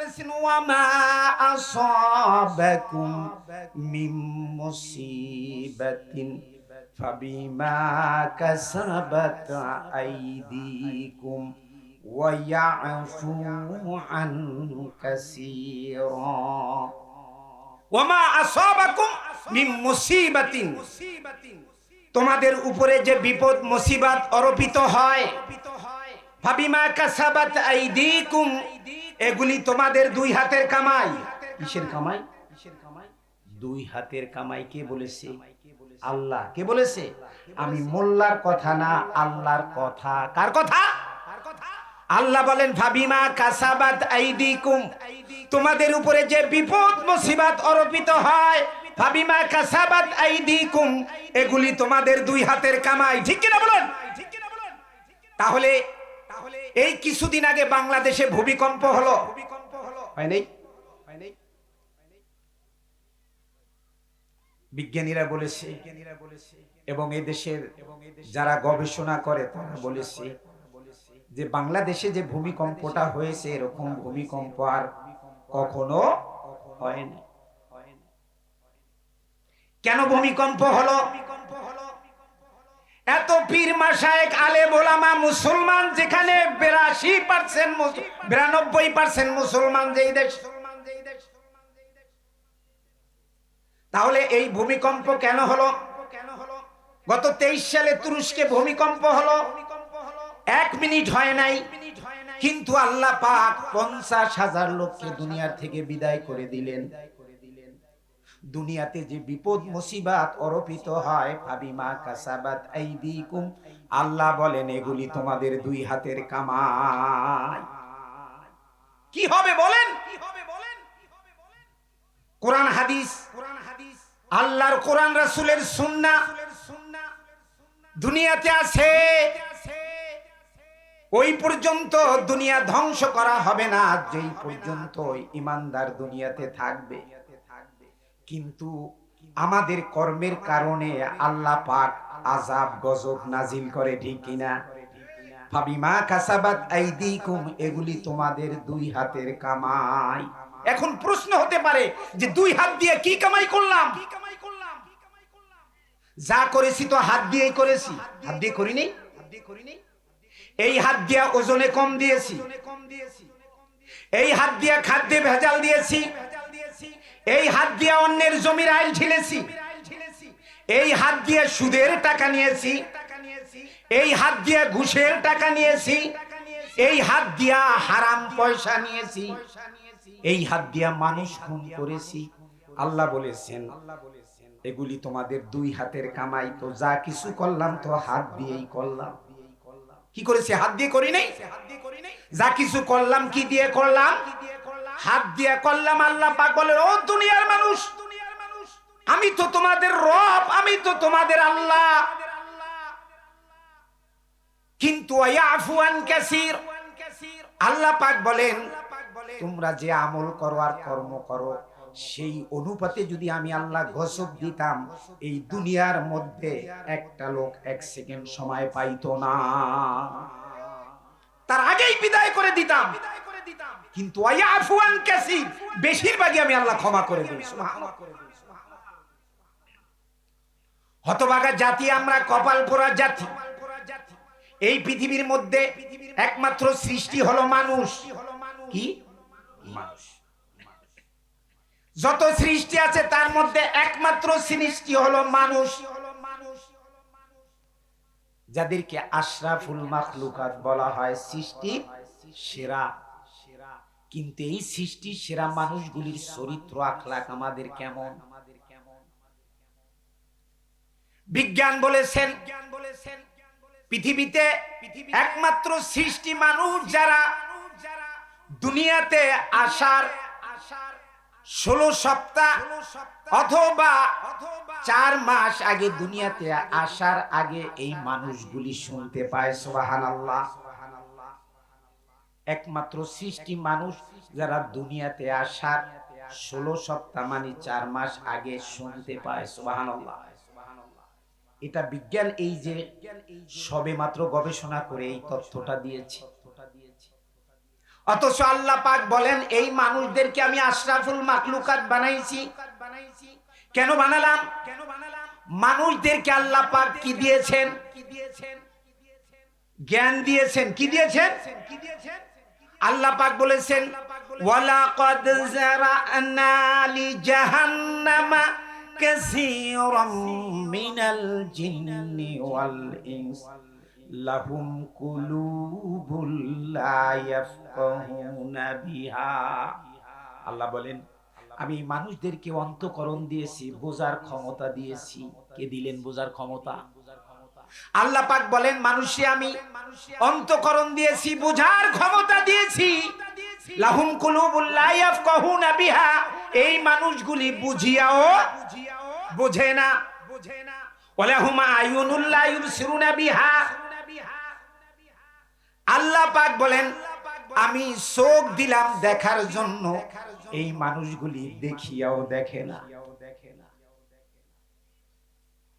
বলেছেন ওয়ামা আসাবাকুম মিন মুসিবাতিন ফাবিমা কাসাবাত আইদিকুম ওয়া ইয়াফু আন কাসীরা। ওয়ামা আসাবাকুম মিন মুসিবাতিন, তোমাদের উপরে যে বিপদ মুসিবত অরোপিত হয়, ফাবিমা কাসাবাত আইদিকুম, এগুলি তোমাদের দুই হাতের কামাই। কিসের কামাই? দুই হাতের কামাই। কে বলেছে? আল্লাহ। কে বলেছে? আমি মোল্লার কথা না, আল্লাহর কথা। কার কথা? আল্লাহ বলেন ফাবিমা কাসাবাত আইদিকুম, তোমাদের উপরে যে বিপদ মুসিবত অরোপিত হয়, ফাবিমা কাসাবাত আইদিকুম, এগুলি তোমাদের দুই হাতের কামাই। ঠিক কিনা বলেন? তাহলে এই কিছুদিন আগে বাংলাদেশে ভূমিকম্প হলো, হয় নাই? বিজ্ঞানীরা বলেছে এবং এই দেশের যারা গবেষণা করে তারা বলেছে যে বাংলাদেশে যে ভূমিকম্পটা হয়েছে এরকম ভূমিকম্প আর কখনো হয়নি। কেন ভূমিকম্প হলো? এত পীর মাশায়েখ আলেম ওলামা মুসলমান, যেখানে 92% মুসলমান যেই দেশ, তাহলে এই ভূমিকম্প কেন হলো? গত 23 সালে তুরস্কে ভূমিকম্প হলো, 1 মিনিট হয় নাই, কিন্তু আল্লাহ পাক 50,000 লোককে দুনিয়ার থেকে বিদায় করে দিলেন। দুনিয়াতে যে বিপদ মুসিবত অরোপিত হয়, ফাবিমা কাসাবাত আইদিকুম, আল্লাহ বলেন এগুলি তোমাদের দুই হাতের কামাই। কি হবে বলেন? কোরআন হাদিস, আল্লাহর কোরআন রাসূলের সুন্নাহ দুনিয়াতে আছে, ওই পর্যন্ত দুনিয়া ধ্বংস করা হবে না, যেই পর্যন্ত ঈমানদার দুনিয়াতে থাকবে। কিন্তু আমাদের কর্মের কারণে আল্লাহ পাক আযাব গজব নাজিল করে। ঠিক কিনা? ফাবিমা কাসাবাত আইদিকুম, এগুলি তোমাদের দুই হাতের কামাই। এখন প্রশ্ন হতে পারে যে দুই হাত দিয়ে কি কামাই করলাম? যা করেছি তো হাত দিয়েই করেছি, হাত দিয়ে করিনি। এই হাত দিয়া ওজনে কম দিয়েছি, এই হাত দিয়া খাদ্যে ভেজাল দিয়েছি, এই হাত দিয়া অন্যের জমির আইল ঢেলেছি, এই হাত দিয়ে সুদের টাকা নিয়েছি, এই হাত দিয়া ঘুষের টাকা নিয়েছি, এই হাত দিয়া হারাম পয়সা নিয়েছি, এই হাত দিয়া মানুষ খুন করেছি। আল্লাহ বলেছেন এগুলি তোমাদের দুই হাতের কামাই। তো যা কিছু করলাম তো হাত দিয়েই করলাম। কি করেছি? হাত দিয়ে করি নাই। যা কিছু করলাম কি দিয়ে করলাম? হাত দিয়ে করলাম। আল্লাহ পাক বলে ও দুনিয়ার মানুষ, আমি তো তোমাদের রব, আমি তো তোমাদের আল্লাহ। কিন্তু ইয়াফু আন কাসীর, আল্লাহ পাক বলেন তোমরা যে আমল করো আর কর্ম করো সেই অনুপাতে যদি আমি আল্লাহ গজব দিতাম, এই দুনিয়ার মধ্যে একটা লোক 1 সেকেন্ড সময় পাইতো না, তার আগেই বিদায় করে দিতাম। কিন্তু ইয়াফু আন কাসীর, বেশিরভাগই আমি আল্লাহ ক্ষমা করে দিই। সুবহানাল্লাহ। হতভাগা জাতি আমরা, কপাল পোড়া জাতি। এই পৃথিবীর মধ্যে একমাত্র সৃষ্টি হলো মানুষ। কি? মানুষ। যত সৃষ্টি আছে তার মধ্যে একমাত্র সৃষ্টি হলো মানুষ, যাদেরকে আশরাফুল মাখলুকাত বলা হয়, সৃষ্টি সেরা। কিন্তু এই সৃষ্টি সেরা মানুষগুলির চরিত্র আখলাক আমাদের কেমন? বিজ্ঞান বলেছেন পৃথিবীতে একমাত্র সৃষ্টি মানুষ যারা দুনিয়াতে আসার 16 সপ্তাহ অথবা 4 মাস আগে, দুনিয়াতে আসার আগে এই মানুষগুলি শুনতে পায়। সুবহানাল্লাহ। একমাত্র সৃষ্টি মানুষ যারা দুনিয়াতে আসার 16 সপ্তাহ মানে 4 মাস আগে শুনতে পায়। সুবহানাল্লাহ। এটা বিজ্ঞান এই যে সবে মাত্র গবেষণা করে এই তথ্যটা দিয়েছে। অথচ আল্লাহ পাক বলেন এই মানুষদেরকে আমি আশরাফুল মাখলুকাত বানাইছি। কেন বানালাম? মানুষদেরকে আল্লাহ পাক কি দিয়েছেন? জ্ঞান দিয়েছেন। কি দিয়েছেন? আল্লাহ পাক বলেছেন ওয়ালাকাদ যারানা লিজাহান্নামা কাসীরাম মিনাল জিন্নি ওয়াল ইনস লাহুম কুলুবুল লা ইয়াফকাহুনা বিহা। আল্লাহ বলেন আমি মানুষদেরকে অন্তঃকরণ দিয়েছি, বোঝার ক্ষমতা দিয়েছি। কে দিলেন বোঝার ক্ষমতা? আল্লাহ পাক বলেন মানুষে আমি অন্তঃকরণ দিয়েছি, বোঝার ক্ষমতা দিয়েছি। লাহুম কুলুবুল লা ইয়াফকাহুনা বিহা, এই মানুষগুলি বুঝিয়াও বোঝে না। ওয়ালাহুম আয়ুনুল লা ইউবসিরুনা বিহা, আল্লাহ পাক বলেন আমি চোখ দিলাম দেখার জন্য, এই মানুষগুলি দেখিয়াও দেখে না।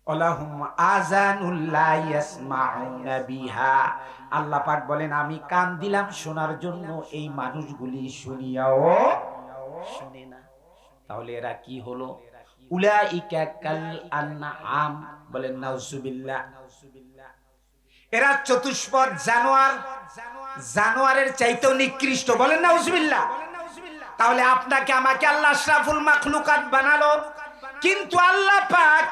ওয়ালাহুম আযানুল লা ইয়াসমাউনা বিহা, আল্লাহ পাক বলেন আমি কান দিলাম শোনার জন্য, এই মানুষগুলি শুনিয়াও শুনে না। তাহলে এরা কি হলো? উলাইকা কাল আনআম, বলেন নাউজুবিল্লাহ। এরা চতুষ্পদ জানোয়ার, জানোয়ারের চাইতেও নিকৃষ্ট, বলেন নাউজুবিল্লাহ। তাহলে আপনাকে আমাকে আল্লাহ আশরাফুল মাখলুকাত বানালো, কিন্তু আল্লাহ পাক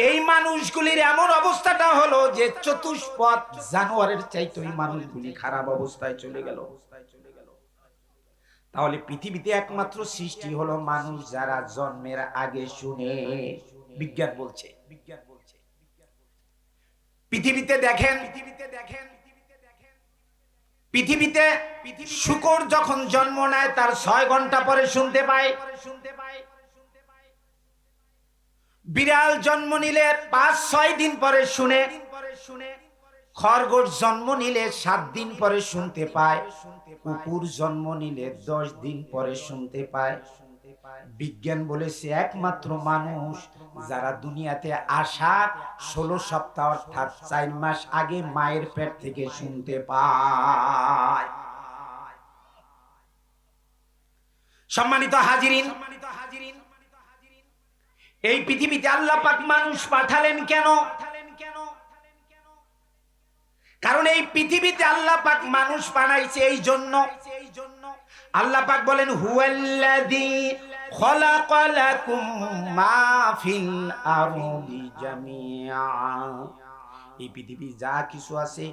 এই মানুষগুলির এমন অবস্থাটা হলো যে চতুষ্পদ জানোয়ারের চাইতে এই মানুষগুলি খারাপ অবস্থায় চলে গেল। তাহলে পৃথিবীতে একমাত্র সৃষ্টি হলো মানুষ যারা জন্মের আগে শুনে। বিজ্ঞান বলছে, পৃথিবীতে দেখেন, পৃথিবীতে শূকর যখন জন্ম নেয় তার 6 ঘন্টা পরে শুনতে পায়। বিড়াল জন্ম নিলে 5-6 দিন পরে শুনে। খরগোশ জন্ম নিলে 7 দিন পরে শুনতে পায়। কুকুর জন্ম নিলে 10 দিন পরে শুনতে পায়। বিজ্ঞান বলেছে একমাত্র মানুষ যারা দুনিয়াতে আসার 16 সপ্তাহ অর্থাৎ 4 মাস আগে মায়ের পেট থেকে শুনতে পায়। সম্মানিত হাজিরিন, এই পৃথিবীতে আল্লাহ পাক মানুষ পাঠালেন কেন? কারণ এই পৃথিবীতে আল্লাহ পাক মানুষ বানাইছে এই জন্য। আল্লাহ পাক বলেন হুয়াল্লাযী খালাকা লাকুম মা ফিল আরদি জামিআ, এই পৃথিবী যা কিছু আছে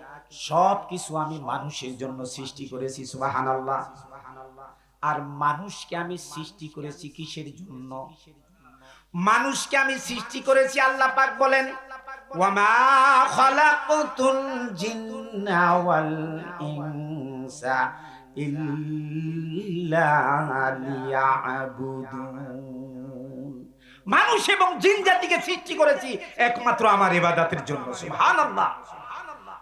সব কিছু আমি মানুষের জন্য সৃষ্টি করেছি। সুবহানাল্লাহ। আর মানুষকে আমি সৃষ্টি করেছি কিসের জন্য? মানুষকে আমি সৃষ্টি করেছি, আল্লাহ পাক বলেন ওয়ামা খালাকতুল জিন্না ওয়াল ইনসা ইল্লা লিয়াবুদুন, মানুষ এবং জিন জাতিকে সৃষ্টি করেছি একমাত্র আমার ইবাদতের জন্য। সুবহানাল্লাহ।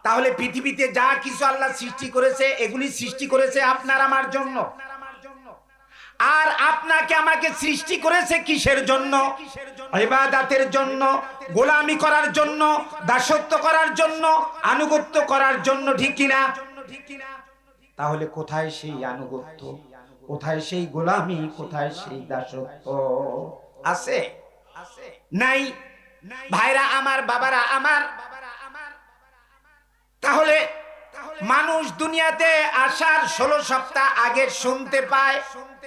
তাহলে পৃথিবীতে যা কিছু আল্লাহ সৃষ্টি করেছে এগুলি সৃষ্টি করেছে আপনার আমার জন্য। আর আপনাকে আমাকে সৃষ্টি করেছে কিসের জন্য? ইবাদতের জন্য, গোলামি করার জন্য, দাসত্ব করার জন্য, আনুগত্য করার জন্য, ঠিক কিনা? তাহলে কোথায় সেই আনুগত্য, কোথায় সেই গোলামি, কোথায় সেই দাসত্ব? আছে? নাই। ভাইরা আমার, বাবারা আমার, তাহলে মানুষ দুনিয়াতে আসার 16 সপ্তাহ আগে শুনতে পায়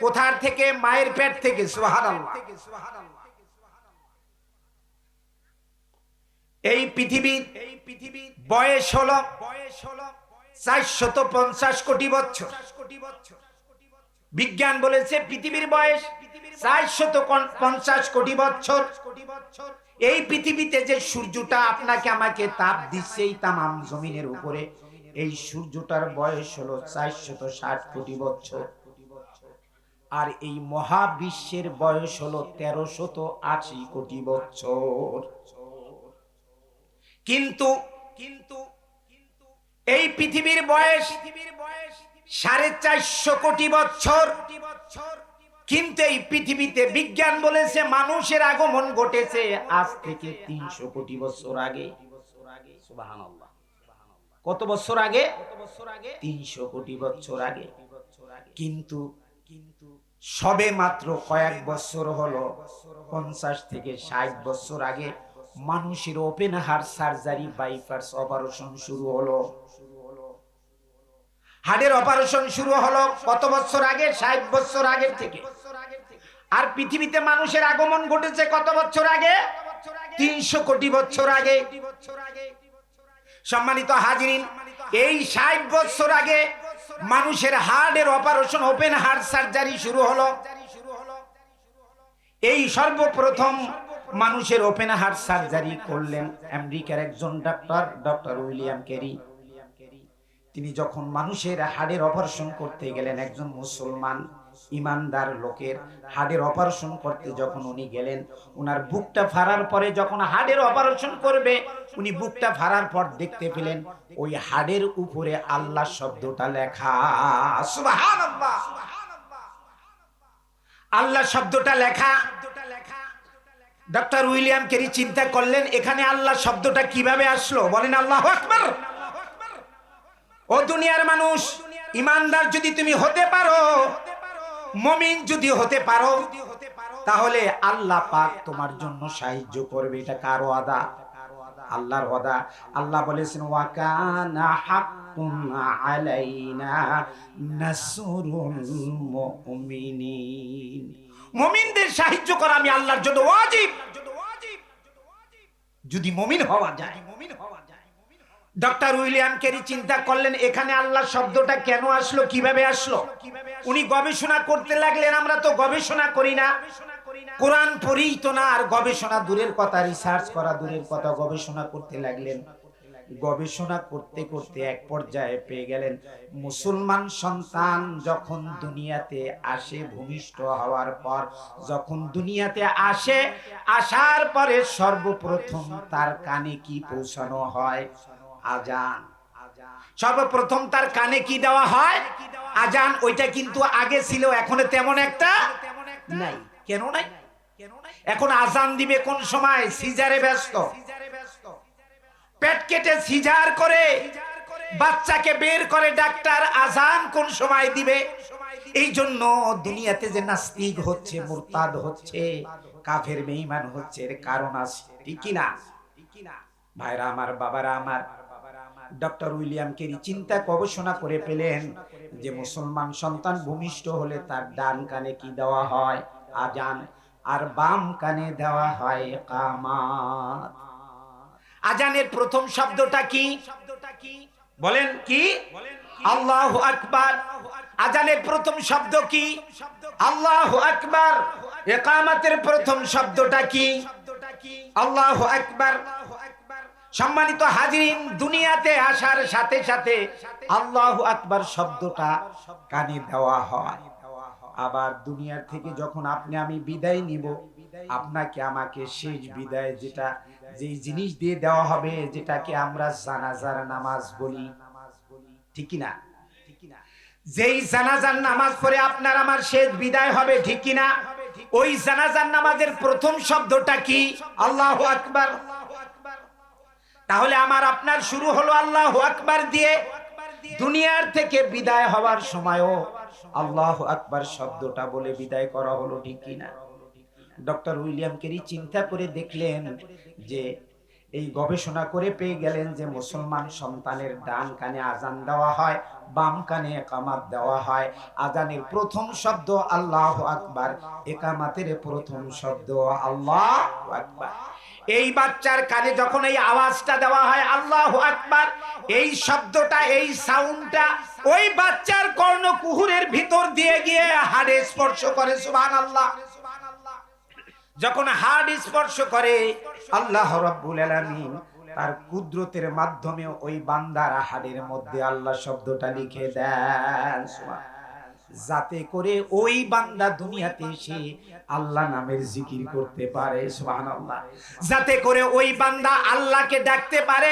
কোথার থেকে? মায়ের পেট থেকে। সুবহানাল্লাহ। এই পৃথিবীর বয়স হলো 450 কোটি বছর। বিজ্ঞান বলেছে পৃথিবীর বয়স 450 কোটি বছর। এই পৃথিবীতে যে সূর্যটা আপনাকে আমাকে তাপ দিচ্ছে এই তামাম জমিনের উপরে, এই সূর্যটার বয়স হলো 460 কোটি বছর। আর এই মহাবিশ্বের বয়স হলো 1380 কোটি বছর। কিন্তু এই পৃথিবীর বয়স 450 কোটি বছর। কিন্তু এই পৃথিবীতে বিজ্ঞান বলেছে মানুষের আগমন ঘটেছে আজ থেকে 300 কোটি বছর আগে। সুবহানাল্লাহ। কত বছর আগে? 300 কোটি বছর আগে। কিন্তু সবে মাত্র কয়েক বছর হলো, 50 থেকে 60 বছর আগে মানুষের open heart surgery, bypass operation শুরু হলো। হার্টের অপারেশন শুরু হলো কত বছর আগে? 60 বছর আগে থেকে। আর পৃথিবীতে মানুষের আগমন ঘটেছে কত বছর আগে? 300 কোটি বছর আগে। সম্মানিত হাজিরিন, এই 60 বছর আগে মানুষের হার্টের অপারেশন, ওপেন হার্ট সার্জারি শুরু হলো। এই সর্বপ্রথম মানুষের ওপেন হার্ট সার্জারি করলেন আমেরিকার একজন ডাক্তার, ডক্টর উইলিয়াম ক্যারি। তিনি যখন মানুষের হার্টের অপারেশন করতে গেলেন, একজন মুসলমান ইমানদার লোকের হার্টের অপারেশন করতে যখন উনি গেলেন, উনার বুকটা ফাড়ার পরে যখন হার্টের অপারেশন করবে, উনি বুকটা ফাড়ার পর দেখতে পেলেন ওই হার্টের উপরে আল্লাহ শব্দটা লেখা। সুবহানাল্লাহ, আল্লাহ শব্দটা লেখা। ডক্টর উইলিয়াম ক্যারি চিন্তা করলেন, এখানে আল্লাহ শব্দটা কিভাবে আসলো? বলেন আল্লাহু আকবার। ও দুনিয়ার মানুষ, ইমানদার যদি তুমি হতে পারো, মুমিন যদি হতে পারো, তাহলে আল্লাহ পাক তোমার জন্য সাহায্য করবে। এটা কার ওয়াদা? আল্লাহর ওয়াদা। আল্লাহ বলেছেন, ওয়া কানা হাক্কুন আলাইনা নাসরুল মুমিনিন। মুমিনদের সাহায্য করা আমি আল্লাহর জন্য ওয়াজিব, যদি মুমিন হওয়া যায়। ডক্টর উইলিয়াম ক্যারি চিন্তা করলেন, এখানে আল্লাহ শব্দটা কেন আসলো, কিভাবে আসলো? উনি গবেষণা করতে লাগলেন। আমরা তো গবেষণা করি না, কোরআন পড়েই তো না, আর গবেষণা দূরের কথা, রিসার্চ করা দূরের কথা, গবেষণা করতে লাগলেন। গবেষণা করতে করতে এক পর্যায়ে পেয়ে গেলেন, মুসলমান সন্তান যখন দুনিয়াতে আসে, ভূমিষ্ঠ হওয়ার পর যখন দুনিয়াতে আসে, আসার পরে সর্বপ্রথম তার কানে কি পৌঁছানো হয়? আজান। সর্বপ্রথম তার কানে কি দেওয়া হয়? আজান। ওইটা কিন্তু আগে ছিল, এখন তেমন একটা নাই। কেন নাই? এখন আজান দিবে কোন সময়? সিজারে ব্যস্ত, পেট কেটে সিজার করে বাচ্চাকে বের করে ডাক্তার, আজান কোন সময় দিবে? এই জন্য দুনিয়াতে যে নাস্তিক হচ্ছে, মুরতাদ হচ্ছে, কাফের বেঈমান হচ্ছে, এর কারণ আছে, ঠিক কি না ভাইরা আমার, বাবারা আমার? ডক্টর উইলিয়াম ক্যারি চিন্তা গবেষণা করে পেলেন যে মুসলমান সন্তান ভূমিষ্ঠ হলে তার ডান কানে কি দেওয়া হয়? আজান। আর বাম কানে দেওয়া হয় ইকামাত। আজানের প্রথম শব্দটা কি? বলেন কি? আল্লাহু আকবার। আজানের প্রথম শব্দ কি? আল্লাহু আকবার। ইকামাতের প্রথম শব্দটা কি? আল্লাহু আকবার। সম্মানিত হাজিরিন, দুনিয়াতে আসার সাথে সাথে আল্লাহু আকবার শব্দটা কানে দেওয়া হয়। আবার দুনিয়ার থেকে যখন আপনি আমি বিদায় নিব, আপনাকে আমাকে শেষ বিদায়, যেটা যেই জিনিস দিয়ে দেওয়া হবে, যেটাকে আমরা জানাজার নামাজ বলি, ঠিক না? যেই জানাজার নামাজ পড়ে আপনার আমার শেষ বিদায় হবে, ঠিক না? ওই জানাজার নামাজের প্রথম শব্দটা কি? আল্লাহু আকবার। তাহলে আমার আপনার শুরু হলো আল্লাহু আকবার দিয়ে। দুনিয়ার থেকে বিদায় হওয়ার সময়ও আল্লাহু আকবার শব্দটা বলে বিদায় করা হলো, ঠিক কি না? ডক্টর উইলিয়াম ক্যারি চিন্তা করে দেখলেন যে, এই গবেষণা করে পেয়ে গেলেন যে মুসলমান সন্তানের ডান কানে আজান দেওয়া হয়, বাম কানে ইকামাত দেওয়া হয়। আজানের প্রথম শব্দ আল্লাহু আকবার, ইকামাতের প্রথম শব্দ আল্লাহু আকবার। এই বাচ্চার কানে যখন এই আওয়াজটা দেওয়া হয় আল্লাহু আকবার, এই শব্দটা, এই সাউন্ডটা ওই বাচ্চার কর্ণকুহরের ভিতর দিয়ে গিয়ে হাড়ে স্পর্শ করে। সুবহানাল্লাহ। যখন হাড় স্পর্শ করে, আল্লাহ রাব্বুল আলামিন তার কুদরতের মাধ্যমে ওই বান্দার হাড়ের মধ্যে আল্লাহ শব্দটা লিখে দেন, যাতে করে ওই বান্দা দুনিয়াতে এসে আল্লাহ নামের জিকির করতে পারে। সুবহানাল্লাহ। যাতে করে ওই বান্দা আল্লাহকে ডাকতে পারে,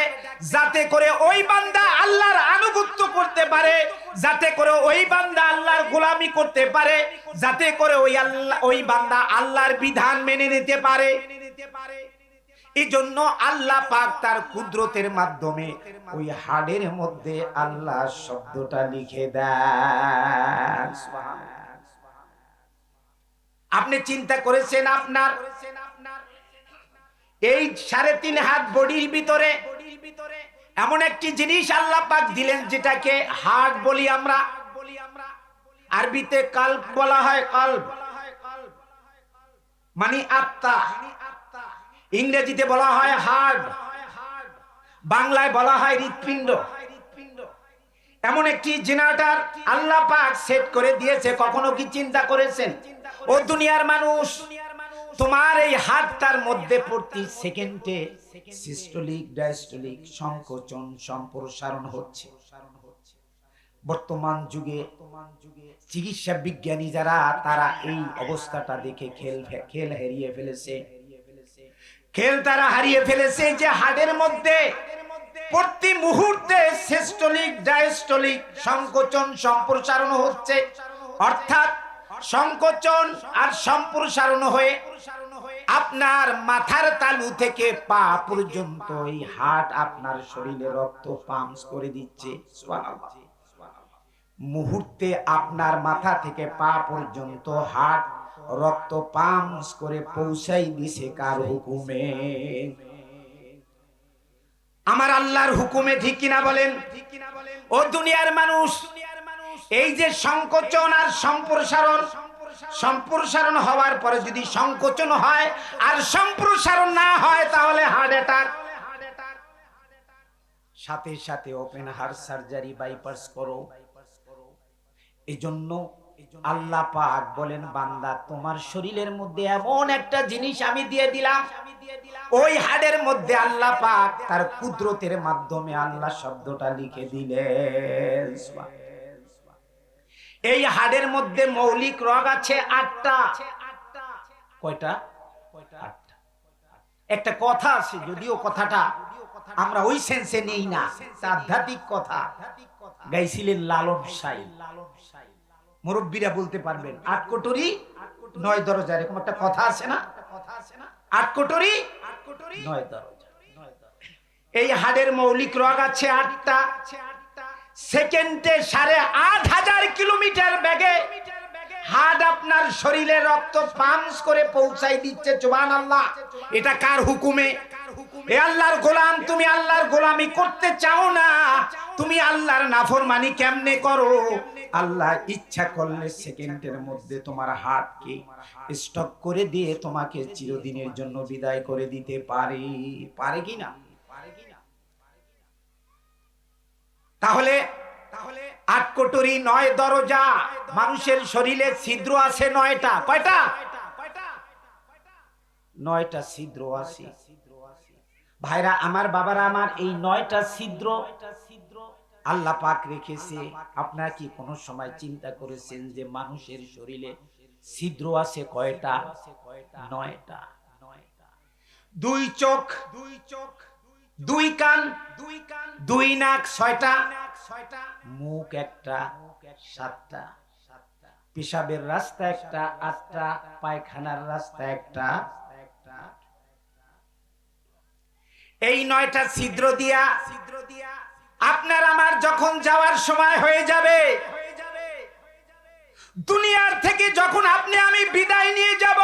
যাতে করে ওই বান্দা আল্লাহর আনুগত্য করতে পারে, যাতে করে ওই বান্দা আল্লাহর গোলামি করতে পারে, যাতে করে ওই বান্দা আল্লাহর বিধান মেনে নিতে পারে। এই জন্য আল্লাহ পাক তার কুদরতের মাধ্যমে ওই হাড়ের মধ্যে আল্লাহ শব্দটা লিখে দেন। আপনি চিন্তা করেছেন আপনার এই 3.5 হাত বডির ভিতরে এমন একটি জিনিস আল্লাহ পাক দিলেন যেটাকে হার্ট বলি আমরা, আরবিতে কাল্ব বলা হয়, কাল্ব মানে আত্মা, ইংরেজিতে বলা হয় হার্ট, বাংলায় বলা হয় হৃৎপিণ্ড। এমন একটি জেনারেটর আল্লাহ পাক সেট করে দিয়েছে। কখনো কি চিন্তা করেছেন ও দুনিয়ার মানুষ, তোমার এই হাতটার মধ্যে প্রতি সেকেন্ডে সিস্টোলিক ডায়াস্টোলিক সংকোচন সম্প্রসারণ হচ্ছে। বর্তমান যুগে চিকিৎসা বিজ্ঞানী যারা, তারা এই অবস্থাটা দেখে খেল হারিয়ে ফেলেছে, খেল তারা হারিয়ে ফেলেছে যে হাড়ের মধ্যে প্রতি মুহূর্তে সিস্টোলিক ডায়াস্টোলিক সংকোচন সম্প্রসারণ হচ্ছে। অর্থাৎ সংকোচন আর সম্প্রসারণ হয়ে আপনার মাথার তালু থেকে পা পর্যন্ত এই হার্ট আপনার শরীরে রক্ত পাম্প করে দিচ্ছে। সুবহানাল্লাহ। মুহূর্তে আপনার মাথা থেকে পা পর্যন্ত হার্ট রক্ত পাম্প করে পৌঁছাই দিছে কার হুকুমে? আমার আল্লাহর হুকুমে, ঠিক কিনা বলেন? ও দুনিয়ার মানুষ, এই যে সংকোচন আর সম্প্রসারণ, সম্প্রসারণ হওয়ার পরে যদি সংকোচন হয় আর সম্প্রসারণ না হয় তাহলে হার্ট অ্যাটাক। সাথে সাথে ওপেন হার্ট সার্জারি, বাইপাস করো। এই জন্য আল্লাহ পাক বলেন, বান্দা তোমার শরীরের মধ্যে এমন একটা জিনিস আমি দিয়ে দিলাম, ওই হাড়ের মধ্যে আল্লাহ পাক তার কুদরতের মাধ্যমে আল্লাহ শব্দটা লিখে দিলেন। এই হাড়ের মধ্যে মৌলিক রগ আছে 8টা। কয়টা? 8টা। একটা কথা আছে, যদিও কথাটা আমরা ওই সেন্সে নেই না, আধ্যাত্মিক কথা। গাইছিলেন লালন সাই, মুরব্বীরা বলতে পারবেন, 8 কোটরি 9 দরজা, এরকম একটা কথা আছে না? 8 কোটরি 9 দরজা। এই হাড়ের মৌলিক রগ আছে 8টা। সেকেন্ডে 8,500 কিলোমিটার বেগে হার্ট আপনার শরীরে রক্ত পাম্প করে পৌঁছাই দিচ্ছে। সুবহানাল্লাহ। এটা কার হুকুমে? এ আল্লাহর গোলাম, তুমি আল্লাহর গোলামি করতে চাও না, তুমি আল্লাহর নাফরমানি কেমনে করো? আল্লাহ ইচ্ছা করলে সেকেন্ডের মধ্যে তোমার হার্টকে স্টপ করে দিয়ে তোমাকে চিরদিনের জন্য বিদায় করে দিতে পারে। পারে কি না? তাহলে 8 কোটরি 9 দরজা। মানুষের শরীরে ছিদ্র আছে 9টা। কয়টা? 9টা ছিদ্র আছে। ভাইরা আমার, বাবারা আমার, এই 9টা ছিদ্র আল্লাহ পাক রেখেছে। আপনারা কি কোনো সময় চিন্তা করেছেন যে মানুষের শরীরে ছিদ্র আছে কয়টা? 9টা। 2 চোখ, 2 কান, 2 নাক 6টা, মুখ একটা 7টা, পেশাবের রাস্তা একটা 8টা, পায়খানার রাস্তা একটা। এই 9টা ছিদ্র দিয়া আপনার আমার যখন যাওয়ার সময় হয়ে যাবে, দুনিয়ার থেকে যখন আপনি আমি বিদায় নিয়ে যাব,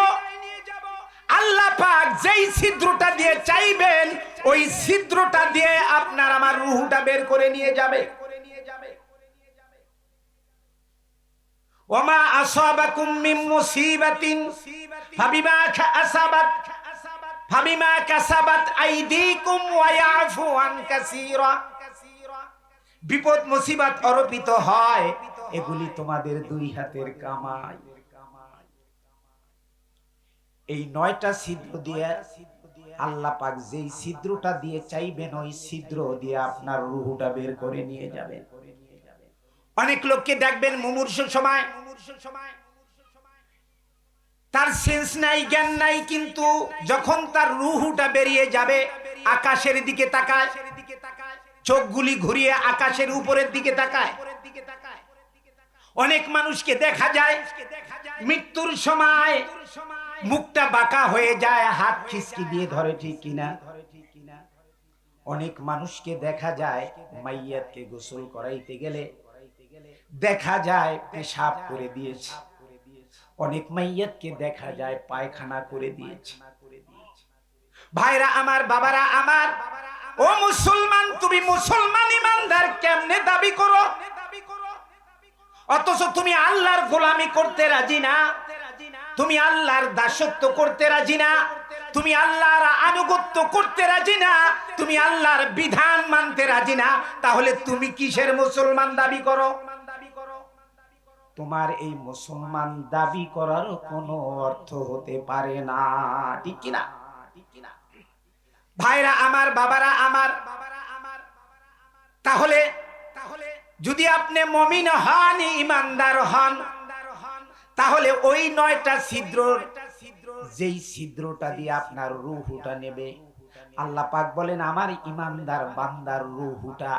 আল্লাহ পাক যেই ছিদ্রটা দিয়ে চাইবেন ওই ছিদ্রটা দিয়ে আপনার আমার রূহটা বের করে নিয়ে যাবে। ওমা আসাবাকুম মিন মুসিবাতিন ফাবিমা কাসাবাত আইদিকুম ওয়া ইয়াফু আন কাসীরা। বিপদ মুসিবত অর্পিত হয়, এগুলি তোমাদের 2 হাতের কামাই। এই 9টা ছিদ্র দিয়ে আল্লাহ পাক যেই ছিদ্রটা দিয়ে চাইবেন ওই ছিদ্র দিয়ে আপনার রূহটা বের করে নিয়ে যাবেন। অনেক লোককে দেখবেন মুমূর্ষু সময় তার সেন্স নাই, জ্ঞান নাই, কিন্তু যখন তার রূহটা বেরিয়ে যাবে আকাশের দিকে তাকায়, চোখগুলি ঘুরিয়ে আকাশের উপরের দিকে তাকায়। অনেক মানুষকে দেখা যায় মৃত্যুর সময় মুখটা বাঁকা হয়ে যায়, হাত খিসকি দিয়ে ধরে, ঠিক কিনা? অনেক মানুষকে দেখা যায় মাইয়াতকে গোসল করাইতে গেলে দেখা যায় পেশাব করে দিয়েছে, অনেক মাইয়াতকে দেখা যায় পায়খানা করে দিয়েছে। ভাইরা আমার, বাবারা আমার, ও মুসলমান, তুমি মুসলমান ইমানদার কেমনে দাবি করো, অথচ তুমি আল্লাহর গোলামি করতে রাজি না, তুমি আল্লাহর দাসত্ব করতে রাজি না, তুমি আল্লাহর আনুগত্য করতে রাজি না, তুমি আল্লাহর বিধান মানতে রাজি না, তাহলে তুমি কিসের মুসলমান দাবি করো? তোমার এই মুসলমান দাবি করার কোনো অর্থ হতে পারে না, ঠিক কিনা? ভাইরা আমার, বাবারা আমার, তাহলে যদি আপনি মুমিন হন, ইমানদার হন, তাহলে ওই 9টা ছিদ্র, যেই ছিদ্রটা দিয়ে আপনার রূহটা নেবে, আল্লাহ পাক বলেন আমার ইমানদার বান্দার রূহটা,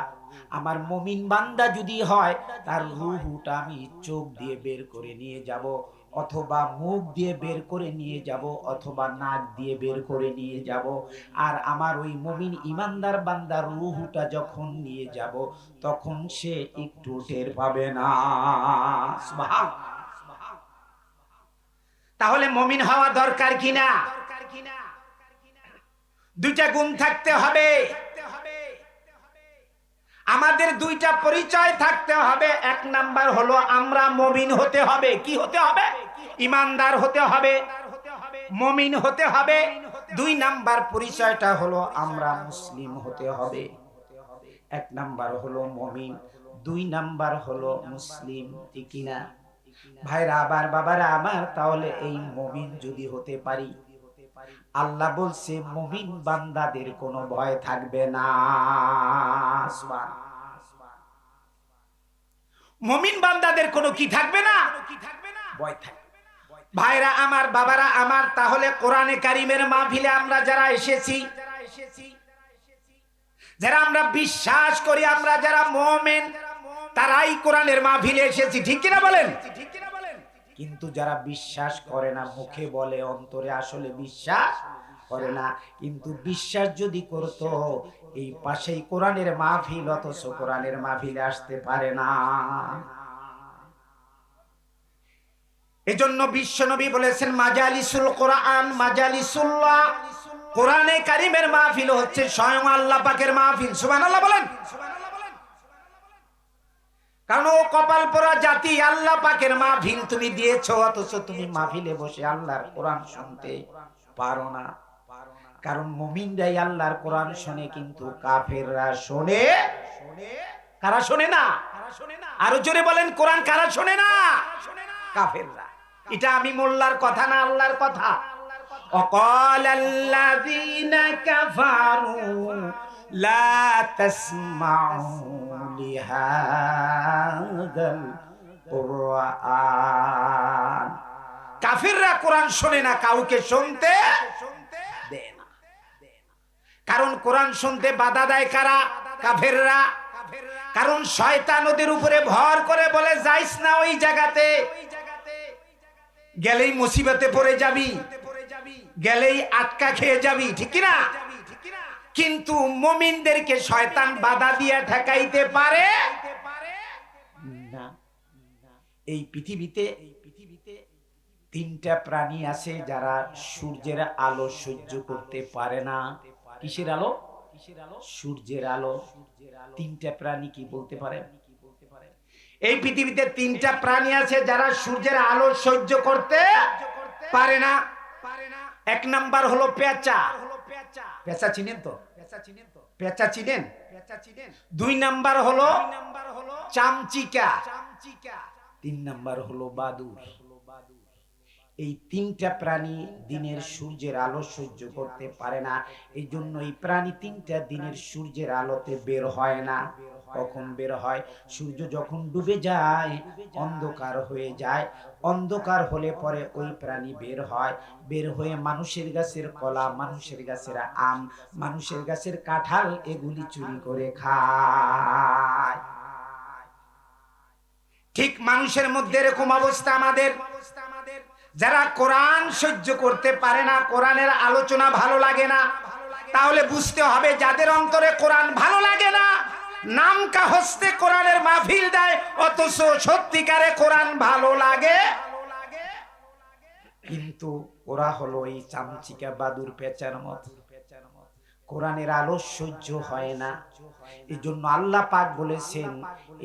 আমার মুমিন বান্দা যদি হয় তার রূহটা আমি চোখ দিয়ে বের করে নিয়ে যাব, অথবা মুখ দিয়ে বের করে নিয়ে যাব, অথবা নাক দিয়ে বের করে নিয়ে যাব। আর আমার ওই মুমিন ইমানদার বান্দার রূহটা যখন নিয়ে যাব, তখন সে একটু টের পাবে না। সুবহানাল্লাহ। তাহলে মুমিন হওয়া দরকার কিনা? দুইটা গুণ থাকতে হবে, আমাদের দুইটা পরিচয় থাকতে হবে। এক নাম্বার হলো আমরা মুমিন হতে হবে। কি হতে হবে? ইমানদার হতে হবে, মুমিন হতে হবে। 2 নাম্বার পরিচয়টা হলো আমরা মুসলিম হতে হবে। 1 নাম্বার হলো মুমিন, 2 নাম্বার হলো মুসলিম, ঠিক কিনা? ভাইরা আবার, বাবারা আমার, তাহলে এই মুমিন যদি হতে পারি, আল্লাহ বলছে মুমিন বান্দাদের কোনো ভয় থাকবে না। মুমিন বান্দাদের কোনো কি থাকবে না? ভয় থাকবে। ভাইরা আমার, বাবারা আমার, তাহলে কোরআনে কারিমের মাহফিলে আমরা যারা এসেছি, যারা আমরা বিশ্বাস করি, আমরা যারা মুমিন, তারাই কোরআনের মাহফিলে এসেছি, ঠিক কিনা বলেন? কিন্তু যারা বিশ্বাস করে না, মুখে বলে, অন্তরে আসলে বিশ্বাস করে না। কিন্তু বিশ্বাস যদি করতো, এই পাশেই কোরআনের মাহফিল, অথচ কোরআনের মাহফিলে আসতে পারে না। এজন্য বিশ্বনবী বলেছেন মাজালিসুল কোরআন মাজালিসুল্লাহ, কোরআনে কারিমের মাহফিল হচ্ছে স্বয়ং আল্লাহ পাকের মাহফিল। সুবহানাল্লাহ বলেন। কারণ ও কপাল পোড়া জাতি, আল্লাহ পাকের মাহফিল তুমি দিয়েছো, অথচ তুমি মাহফিলে বসে আল্লাহর কোরআন শুনতে পারো না। কারণ মুমিনরাই আল্লাহর কোরআন শোনে, কিন্তু কাফেররা শোনে। কারা শোনে না? আরো জোরে বলেন, কোরআন কারা শোনে না? কাফেররা। এটা আমি মোল্লার কথা না, আল্লাহর কথা। ওয়াকালাল্লাযীনা কাফারু লা তাসমাউ লিহাযাল কুরআন। কাফেররা কোরআন শোনে না, কাউকে শুনতে দেয় না। কারণ কোরআন শুনতে বাধা দেয় কারা? কাফেররা। কারণ শয়তান ওদের উপরে ভর করে বলে যাইস না ওই জায়গাতে, গেলেই মুসিবতে পড়ে যাবি, গেলেই আটকা খেয়ে যাবি, ঠিক কিনা? কিন্তু মুমিনদেরকে শয়তান বাধা দিয়ে ঠেকাইতে পারে না। এই পৃথিবীতে 3টা প্রাণী আছে যারা সূর্যের আলো সহ্য করতে পারে না। কিসের আলো? সূর্যের আলো। 3টা প্রাণী কি বলতে পারে? এই পৃথিবীতে 3টা প্রাণী আছে যারা সূর্যের আলো সহ্য করতে পারে না। 1 নাম্বার হলো পেঁচা। পেঁচা চিনেন তো? পেঁচা চিনেন? 2 নাম্বার হলো চামচিকা, 3 নাম্বার হলো বাদুড়। এই 3টা প্রাণী দিনের সূর্যের আলো সহ্য করতে পারে না। এই জন্য এই প্রাণী 3টা দিনের সূর্যের আলোতে বের হয় না। কখন বের হয়? সূর্য যখন ডুবে যায়, অন্ধকার হয়ে যায়। অন্ধকার হলে পরে ওই প্রাণী বের হয়। বের হয়ে মানুষের গাছের কলা, মানুষের গাছের আম, মানুষের গাছের কাঁঠাল এগুলি চুরি করে খায়। ঠিক মানুষের মধ্যে এরকম অবস্থা আমাদের। যারা কোরআন সহ্য করতে পারে না, কোরআনের আলোচনা ভালো লাগে না, তাহলে বুঝতে হবে যাদের অন্তরে কোরআন ভালো লাগে না, নাম কা হস্তে কোরআনের মাহফিল দেয়, অথচ সত্যিকারে কোরআন ভালো লাগে, কিন্তু ওরা হলো এই চামচিকা বাদুর পেঁচার মতো, কোরআনের আলো সহ্য হয় না। এই জন্য আল্লাহ পাক বলেছেন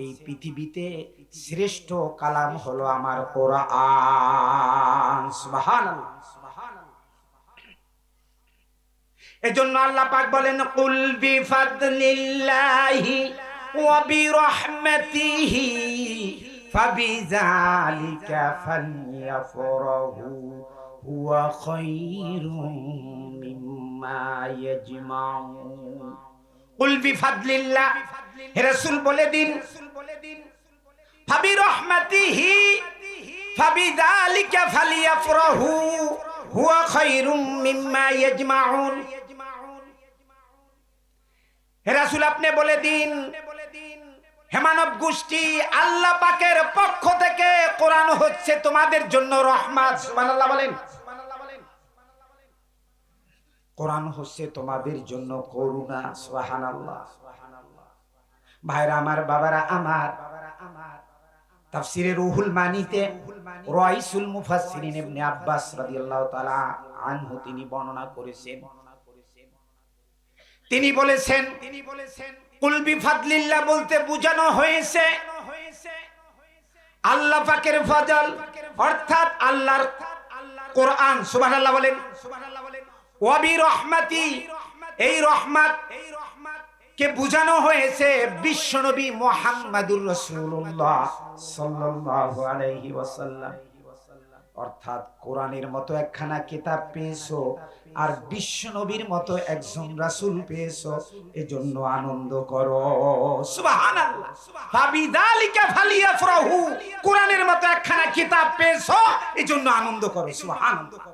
এই পৃথিবীতে শ্রেষ্ঠ কালাম হলো আমার কোরআন। সুবহানাল্লাহ। এই জন্য আল্লাহ পাক বলেন কুল বিফাদলিল্লাহি ওয়া বিরহমাতিহি ফাবিযালিকা ফালইফরাহু হুয়া খায়রুম মিম্মা ইয়াজমাউন। কুল বিফাদলিল্লাহ, হে রাসূল বলে দিন, ফাবিরহমাতিহি ফাবিযালিকা ফালইফরাহু হুয়া খায়রুম মিম্মা ইয়াজমাউন। হে রাসূল আপনি বলে দিন, হে মানব গোষ্ঠী, আল্লাহ পাকের পক্ষ থেকে কোরআন হচ্ছে তোমাদের জন্য রহমত। সুবহানাল্লাহ বলেন। কোরআন হচ্ছে তোমাদের জন্য করুণা। সুবহানাল্লাহ। ভাইরা আমার, বাবারা আমার, তাফসিরে রুহুল মানিতে রাইসুল মুফাসসিরিন ইবনে আব্বাস রাদিয়াল্লাহু তাআলা আনহু তিনি বর্ণনা করেছেন, তিনি বলেছেন কুল বিফাদলিল্লাহ বলতে বোঝানো হয়েছে আল্লাহ পাকের ফজল, অর্থাৎ আল্লাহর কোরআন। সুবহানাল্লাহ বলেন। ওয়া বিরহমাতি, এই রহমত কে বোঝানো হয়েছে বিশ্বনবী মুহাম্মাদুর রাসূলুল্লাহ সাল্লাল্লাহু আলাইহি ওয়াসাল্লাম, অর্থাৎ কোরআনের মতো একখানা কিতাব পেয়েছো আর বিশ্বনবীর মতো একজন রাসূল পেয়েছো, এজন্য আনন্দ করো। সুবহানাল্লাহ। ফাবিযালিকা ফালিয়াফরাহু, কোরআনের মতো একখানা কিতাব পেয়েছো এজন্য আনন্দ করো। সুবহানাল্লাহ।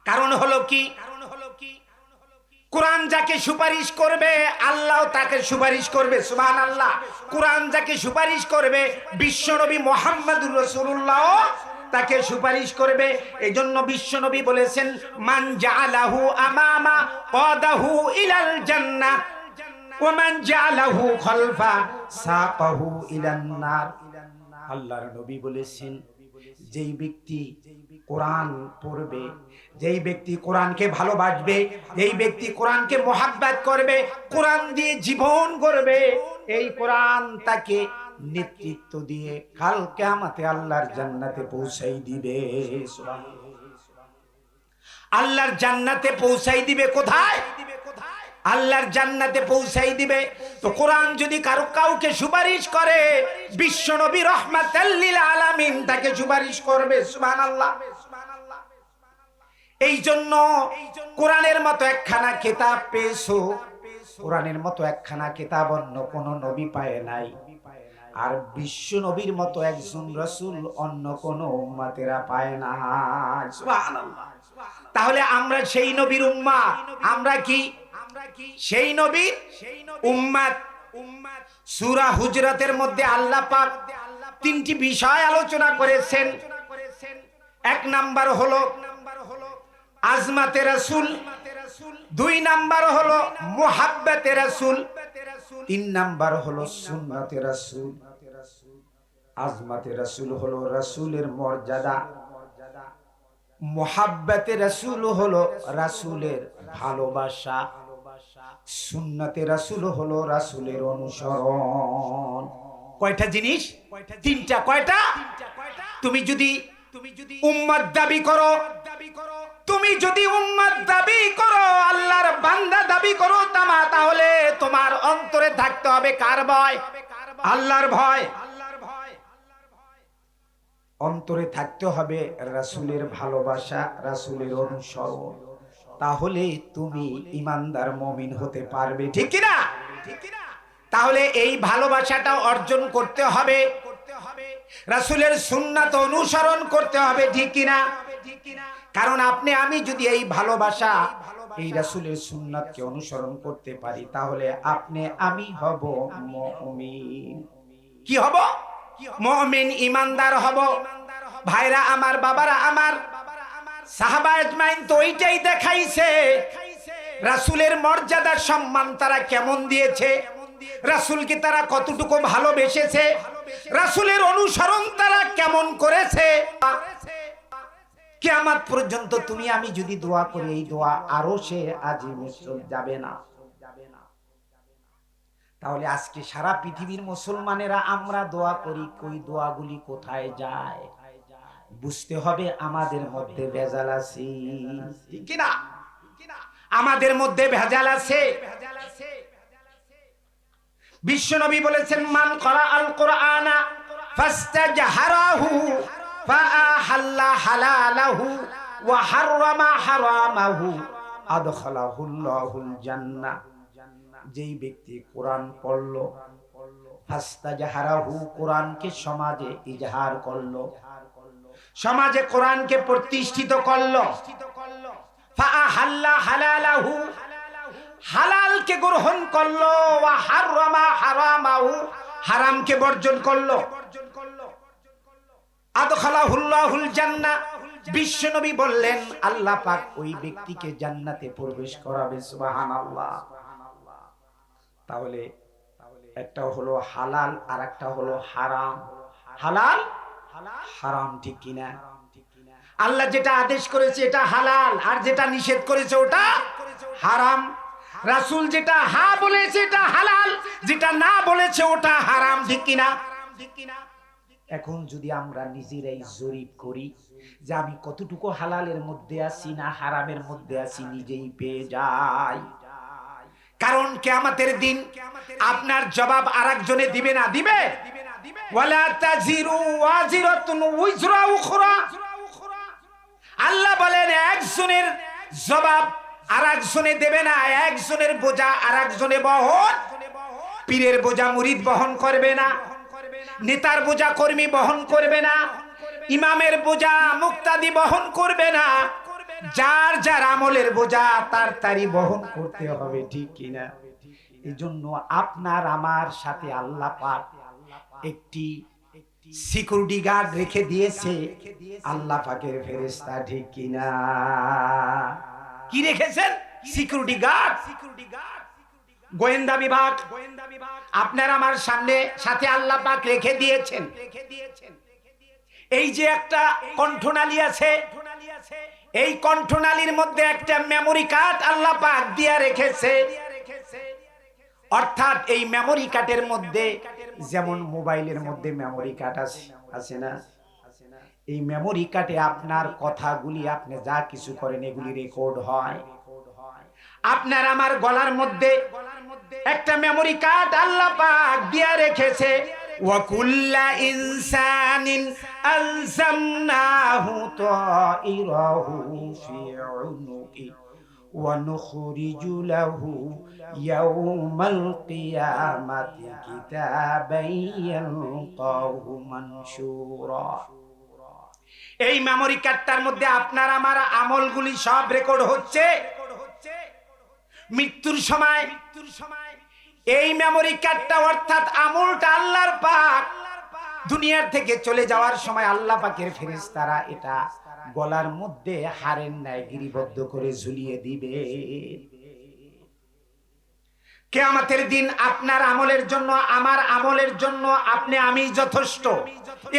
কারণ হলো কি, কোরআন যাকে সুপারিশ করবে আল্লাহ তাকে সুপারিশ করবে। সুবহানাল্লাহ। কোরআন যাকে সুপারিশ করবে বিশ্বনবী মুহাম্মদুর রাসূলুল্লাহ তাকে সুপারিশ করবে। এজন্য বিশ্বনবী বলেছেন মান জাআলাহু আমামা কাদাহু ইলাল জান্নাহ ওয়া মান জাআলাহু খালফা সাকাহু ইলান নার। আল্লাহর নবী বলেছেন যেই ব্যক্তি কোরআন পড়বে, যেই ব্যক্তি কোরআনকে ভালোবাসবে, যেই ব্যক্তি কোরআনকে মহব্বত করবে, কোরআন দিয়ে জীবন গড়বে, এই কোরআন তাকে নেতৃত্ব দিয়ে কাল কিয়ামতে আল্লাহর জান্নাতে পৌঁছাই দিবে। আল্লাহর জান্নাতে পৌঁছাই দিবে। কোথায়? আল্লাহর জান্নাতে পৌঁছাই দিবে। তো কোরআন যদি কাউকে সুপারিশ করে, বিশ্বনবী রাহমাতাল লিল আলামিন তাকে সুপারিশ করবে। সুবহানাল্লাহ। এই জন্য কোরআনের মতো একখানা কিতাব পেয়েছো, কোরআনের মতো একখানা কিতাব অন্য কোন নবী পায় নাই, আর বিশ্ব নবীর মতো একজন রাসূল অন্য কোন উম্মতেরা পায় না। সুবহানাল্লাহ। তাহলে আমরা সেই নবীর উম্মাত, আমরা কি সেই নবীর উম্মাত? সূরা হুজরাতের মধ্যে আল্লাহ পাক তিনটি বিষয় আলোচনা করেছেন। এক নাম্বার হলো আজমাতে রাসূল, দুই নাম্বার হলো মুহাব্বতে রাসূল, তিন নাম্বার হলো সুন্নতে রাসূল। আজমাতে রাসূল হলো রাসূলের মর্যাদা, মুহাব্বতে রাসূল হলো রাসূলের ভালোবাসা, সুন্নতে রাসূল হলো রাসূলের অনুসরণ। কয়টা জিনিস? তিনটা। কয়টা? তুমি যদি উম্মত দাবি করো, তুমি যদি উম্মত দাবি করো, আল্লাহর বান্দা দাবি করো, তাহলে তোমার অন্তরে থাকতে হবে কার ভয়? আল্লাহর ভয়। অন্তরে থাকতে হবে রাসূলের ভালোবাসা, রাসূলের অনুসরণ। তাহলে তুমি ইমানদার মুমিন হতে পারবে। ঠিক কি না? তাহলে এই ভালোবাসাটা অর্জন করতে হবে, রাসূলের সুন্নাত অনুসরণ করতে হবে। ঠিক কি না? কারণ আপনি আমি যদি এই ভালোবাসা, এই রাসূলের সুন্নাতকে অনুসরণ করতে পারি, তাহলে আপনি আমি হব মুমিন। কি হব? মুমিন, ইমানদার হব। ভাইরা আমার, বাবারা আমার, সাহাবা আজমাইন তো ওইটাই দেখাইছে রাসূলের মর্যাদা সম্মান তারা কেমন দিয়েছে, রাসূলকে তারা কতটুকু ভালোবেসেছে, রাসূলের অনুসরণ তারা কেমন করেছে। কিয়ামত পর্যন্ত তুমি আমি যদি দোয়া করি, এই দোয়া আরশে আজিমে যাবে না। তাহলে আজকে সারা পৃথিবীর মুসলমানেরা আমরা দোয়া করি, কই দোয়াগুলি কোথায় যায়? বুঝতে হবে আমাদের মধ্যে ভেজাল আছে, ঠিক কি না? আমাদের মধ্যে ভেজাল আছে। বিশ্বনবী বলেছেন, মান করা আল কোরআনা ফাস্তাজহারাহু ফাআহাল্লা হালালাহু ওয়া হাররামা হারামাহু আদখালাহুল্লাহুল জান্নাহ। যেই ব্যক্তি কোরআন পড়লো, ফাস্তাজহারাহু, কোরআনকে সমাজে ইজহার করলো, সমাজে কোরআনকে প্রতিষ্ঠিত করলো, ফাআহাল্লা হালালাহু, হালালকে গ্রহণ করলো, ওয়া হাররামা হারামাহু, হারামকে বর্জন করলো, আদখালাহুল্লাহুল জান্নাহ। বিশ্বনবী বললেন আল্লাহ পাক ওই ব্যক্তিকে জান্নাতে প্রবেশ করাবে। সুবহানাল্লাহ। তাহলে একটা হলো হালাল আর একটা হলো হারাম। হালাল হারাম, ঠিক কিনা? আল্লাহ যেটা আদেশ করেছে এটা হালাল, আর যেটা নিষেধ করেছে ওটা হারাম। রাসূল যেটা হা বলেছে এটা হালাল, যেটা না বলেছে ওটা হারাম, ঠিক কিনা? এখন যদি আমরা নিজেরাই জরিপ করি যে আমি কতটুকু হালালের মধ্যে আছি না হারামের মধ্যে আছি, নিজেই পেয়ে যাই। কারণ কিয়ামতের দিন আপনার জবাব আরেকজনে দিবে না, দিবে? ওয়ালা তাজিরু ওয়াজিরাতুন উযরা উখরা। আল্লাহ বলেন একজনের জবাব আরেকজনে দেবে না, একজনের বোঝা আরেকজনে বহন। পীরের বোঝা মুরিদ বহন করবে না, নেতার বোঝা কর্মী বহন করবে না, ইমামের বোঝা মুক্তাদি বহন করবে না। যার যার আমলের বোঝা তার তারই বহন করতে হবে, ঠিক কিনা? এই জন্য আপনার আমার সাথে আল্লাহ পাক একটি সিকিউরিটি গার্ড রেখে দিয়েছে, আল্লাহ পাকের ফেরেশতা, ঠিক কিনা? কি রেখেছেন? সিকিউরিটি গার্ড, গোয়েন্দা বিভাগ আপনার আমার সামনে সাথে আল্লাহ পাক রেখে দিয়েছেন। এই যে একটা কণ্ঠনালী আছে, এই কণ্ঠনালীর মধ্যে একটা মেমোরি কার্ড আল্লাহ পাক দিয়া রেখেছে। অর্থাৎ এই মেমোরি কার্ডের মধ্যে যেমন মোবাইলের মধ্যে মেমোরি কার্ড আছে না, এই মেমোরি কার্ডে আপনার কথাগুলি আপনি যা কিছু করেন এগুলি রেকর্ড হয়। আপনার আমার গলার মধ্যে একটা মেমোরি কার্ড আল্লাহ পাক দিয়া রেখেছে। ওয়া কুল্লা ইনসানিন আলজামনাহু তাইরাহু ফি উনুকি ওয়া নুখরিজু লাহু ইয়াউমাল কিয়ামাতি কিতাবান ইয়ালকাহু মানশুরা। এই মেমোরি কার্ডটার মধ্যে আপনার আমার আমলগুলি সব রেকর্ড হচ্ছে। মৃত্যুর সময় এই মেমোরি কার্ডটা অর্থাৎ আমলটা আল্লাহর পাক দুনিয়ার থেকে চলে যাওয়ার সময় আল্লাহ পাকের ফেরেশতারা এটা গলার মধ্যে হারের ন্যায় গিরিবদ্ধ করে ঝুলিয়ে দিবে। কিয়ামতের দিন আপনার আমলের জন্য আমার আমলের জন্য আপনি আমি যথেষ্ট।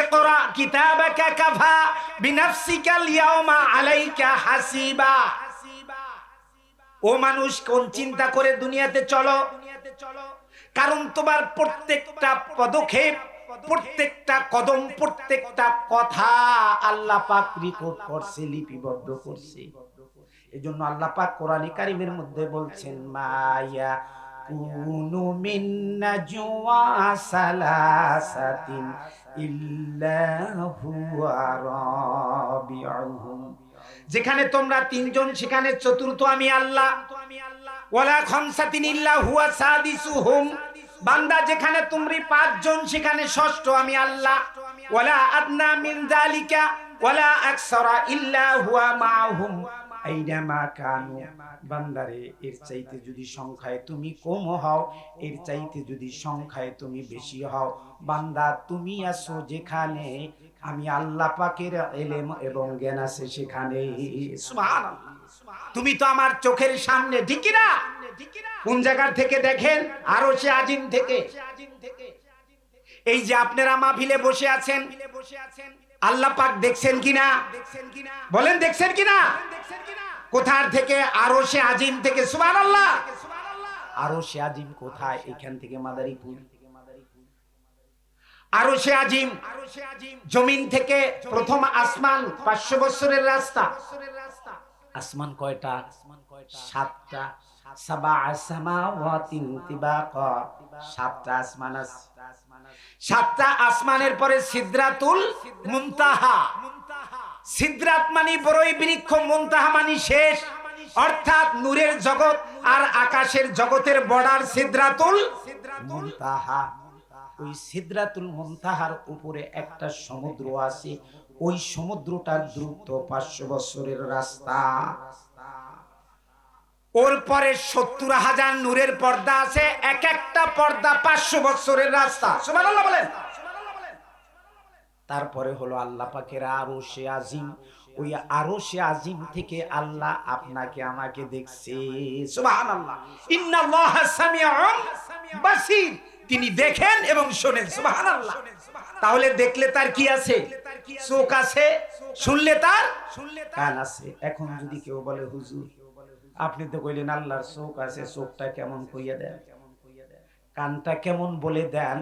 ইকরা কিতাবাকা কাফা বিনাফসিকাল ইয়াউমা আলাইকা হাসিবা। ও মানুষ, কোন চিন্তা করে দুনিয়াতে চলো, কারণ তোমার প্রত্যেকটা পদক্ষেপ, প্রত্যেকটা কদম, প্রত্যেকটা কথা আল্লাহ পাক রেকর্ড করছে, লিপিবদ্ধ করছে। এজন্য আল্লাহ পাক কোরআনে কারীমের মধ্যে বলছেন, মায়া কুনু মিন নাজওয়া সালাসাতিন ইল্লা হুয়া রাবিউহুম। যেখানে তোমরা তিনজন সেখানে চতুর্থ আমি আল্লাহ। ওয়ালা খামসাতিন ইল্লা হুয়া সাদিসুহুম। বান্দা যেখানে তোমরা পাঁচজন সেখানে ষষ্ঠ আমি আল্লাহ। ওয়ালা আদনা মিন যালিকা ওয়ালা আকসারা ইল্লা হুয়া মাআহুম আইনামা কানু। বান্দারে, এর চাইতে যদি সংখ্যায় তুমি কম হও, এর চাইতে যদি সংখ্যায় তুমি বেশি হও, বান্দা তুমি আছো যেখানে, আমি আল্লাহ পাকের ইলম এবং জ্ঞান আছে সেখানে। সুবহানাল্লাহ। তুমি তো আমার চোখের সামনে, ঠিক কি না? কোন জায়গা থেকে দেখেন? আরশে আজিম থেকে। এই যে আপনারা মাহফিলে বসে আছেন, আল্লাহ পাক দেখছেন কিনা? বলেন দেখছেন কিনা? কোথার থেকে? আরশে আজিম থেকে। সুবহানাল্লাহ। আরশে আজিম কোথায়? এখান থেকে মাদারীপুর। আরশে আজিম জমিন থেকে প্রথম আসমান 500 বছরের রাস্তা। আসমান কয়টা? 7টা। সাবা সামাওয়াতিন তিবাকা, 7টা আসমান আছে। 7টা আসমানের পরে সিদরাতুল মুনতাহা। সিদরাত মানে বড়ই বৃক্ষ, মুনতাহা মানে শেষ, অর্থাৎ নূরের জগৎ আর আকাশের জগতের বর্ডার সিদরাতুল মুনতাহা। ওই সিদরাতুল মুনতাহার উপরে একটা সমুদ্র আছে, ওই সমুদ্রটার দূরত্ব 500 বছরের রাস্তা। ওর পরে 70,000 নূরের পর্দা আছে, এক একটা পর্দা 500 বছরের রাস্তা। সুবহানাল্লাহ বলেন। তারপরে হলো আল্লাহ পাকের আরশে আজিম। ওই আরশে আজিম থেকে আল্লাহ আপনাকে আমাকে দেখছে। সুবহানাল্লাহ। ইন্নাল্লাহা সামিউন বাসীর। তিনি দেখেন এবং শোনেন। সুবহানাল্লাহ। তাহলে দেখলে তার কি আছে? চোখ আছে। শুনলে তার কান আছে। এখন যদি কেউ বলে হুজুর আপনি তো কইলেন আল্লাহর চোখ আছে, চোখটা কেমন কইয়া দেন, কানটা কেমন বলে দেন?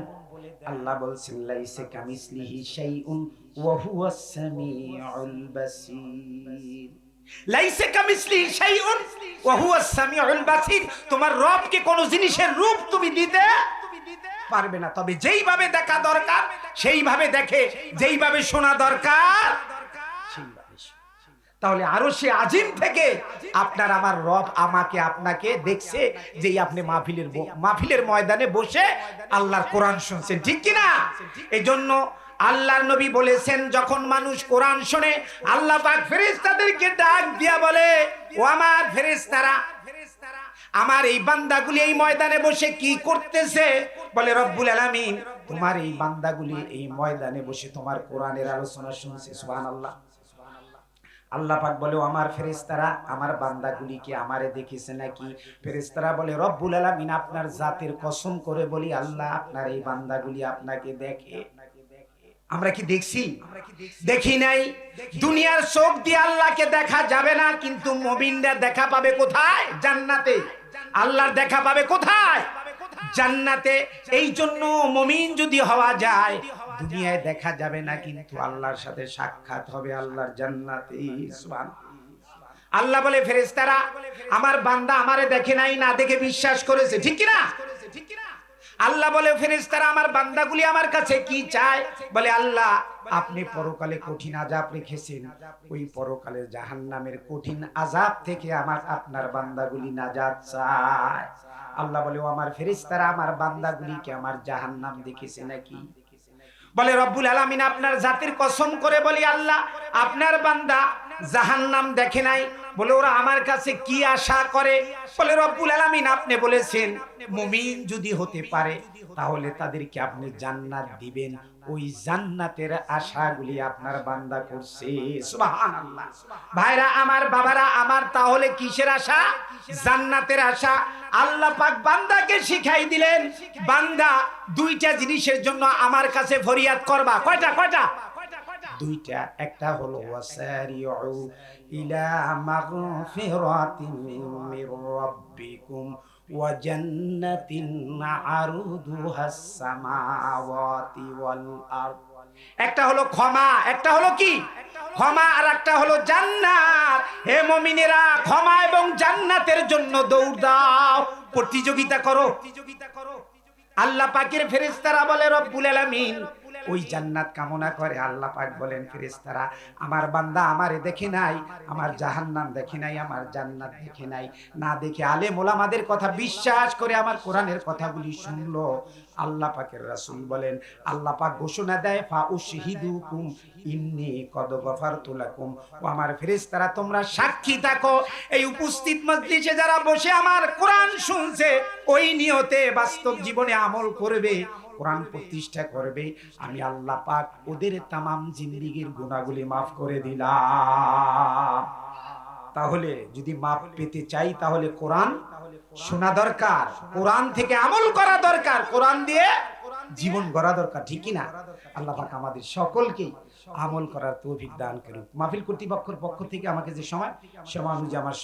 আল্লাহ বলছেন লাইসা কামিসলিহি শাইউন ওয়া হুয়াস সামিউল বাসীর। লাইসা কামিসলিহি শাইউন ওয়া হুয়াস সামিউল বাসীর। তোমার রবকে কোন জিনিসের রূপ তুমি দিতে পারবে না, তবে যেইভাবে দেখা দরকার সেইভাবে দেখে, যেইভাবে শোনা দরকার সেইভাবে। তাহলে আরশে আজিম থেকে আপনার আমার রব আমাকে আপনাকে দেখছে, যেই আপনি মাহফিলের ময়দানে বসে আল্লাহর কোরআন শুনছেন, ঠিক কি না? এইজন্য আল্লাহর নবী বলেছেন, যখন মানুষ কোরআন শুনে আল্লাহ পাক ফেরেশতাদেরকে ডাক দিয়া বলে, ও আমার ফেরেশতারা, আমার এই বান্দাগুলি এই ময়দানে বসে কি করতেছে? বলে রব্বুল আলামিন তোমার এই বান্দাগুলি এই ময়দানে বসে তোমার কোরআনের আলোচনা শুনছে। সুবহানাল্লাহ। আল্লাহ পাক বলে, আমার ফেরেশতারা আমার বান্দাগুলি কি আমারে দেখেছে নাকি? ফেরেশতারা বলে, রব্বুল আলামিন আপনার জাতের কসম করে বলি আল্লাহ আপনার এই বান্দাগুলি আপনাকে দেখে। আমরা কি দেখছি? দেখি নাই। দুনিয়ার চোখ দিয়ে আল্লাহকে দেখা যাবে না, কিন্তু মুমিনরা দেখা পাবে কোথায়? জান্নাতে। আল্লাহর দেখা পাবে কোথায়? জান্নাতে। এই জন্য মুমিন যদি হওয়া যায়, দুনিয়ায় দেখা যাবে না, কিন্তু আল্লাহর সাথে সাক্ষাৎ হবে আল্লাহর জান্নাতে। সুবহানাল্লাহ। আল্লাহ বলে ফেরেশতারা আমার বান্দা আমারে দেখে নাই, না দেখে বিশ্বাস করেছে, ঠিক কি না? আল্লাহ বলে ফেরেশতারা আমার বান্দাগুলি আমার কাছে কি চায়? বলে আল্লাহ আপনি পরকালে কঠিন আযাব রেখেছেন, ওই পরকালের জাহান্নামের কঠিন আযাব থেকে আপনার বান্দাগুলি নাজাত চায়। আল্লাহ বলে, ও আমার ফেরেশতারা আমার বান্দাগুলিকে আমার জাহান্নাম দেখেছে নাকি? বলে রব্বুল আলামিন আপনার জাতির কসম করে বলি আল্লাহ আপনার বান্দা জাহান্নাম দেখে নাই। বলে ওরা আমার কাছে কি আশা করে? বলে রব্বুল আলামিন আপনি বলেছেন মুমিন যদি হতে পারে তাহলে তাদেরকে আপনি জান্নাত দিবেন, ওই জান্নাতের আশাগুলি আপনার বান্দা করছে। সুবহানাল্লাহ। ভাইরা আমার, বাবারা আমার, তাহলে কিসের আশা? জান্নাতের আশা। আল্লাহ পাক বান্দাকে শিখাই দিলেন, বান্দা দুইটা জিনিসের জন্য আমার কাছে ফরিয়াদ করবা। কয়টা? কয়টা? দুইটা। একটা হলো ওয়াসারিউ ইলা মাগফিরাতিন মির রাব্বিকুম ওয়া জান্নাতিন আরদুহাস সামাওয়াতি ওয়াল আরদ। একটা হলো ক্ষমা, একটা হলো কি? ক্ষমা, আর একটা হলো জান্নাত। হে মুমিনেরা, ক্ষমা এবং জান্নাতের জন্য দৌড় দাও, প্রতিযোগিতা করো। আল্লাহ পাকের ফেরেশতারা বলে রব্বুল আলামিন ওই জান্নাত কামনা করে। আল্লাহ পাক বলেন ফেরেশতারা আমার বান্দা আমারে দেখে নাই, আমার জাহান্নাম দেখে নাই, আমার জান্নাত দেখে নাই, না দেখে আলেম ওলামাদের কথা বিশ্বাস করে আমার কোরআনের কথাগুলি শুনলো। আল্লাহ পাকের রাসূল বলেন, আল্লাহ পাক ঘোষণা দেয় ফা উশহিদুকুম ইন্নী কদ গফারতু লাকুম। ও আমার ফেরেশতারা তোমরা সাক্ষী থাকো, এই উপস্থিত মজলিসে যারা বসে আমার কোরআন শুনছে ওই নিয়তে বাস্তব জীবনে আমল করবে, কোরআন প্রতিষ্ঠা করবে, আমি আল্লাহ পাক ওদের তামাম জিন্দেগীর গুনাহগুলি মাফ করে দিলাম। তাহলে যদি মাপ পেতে চাই তাহলে কোরআন শোনা দরকার, কোরআন থেকে আমল করা দরকার, কোরআন দিয়ে জীবন গড়া দরকার, ঠিক কি না? আল্লাহ পাক আমাদের সকলকে আমল করার তৌফিক দান করুন। মাহফিল কর্তৃপক্ষের পক্ষ থেকে আমাকে যে সময় অনুযায়ী আমার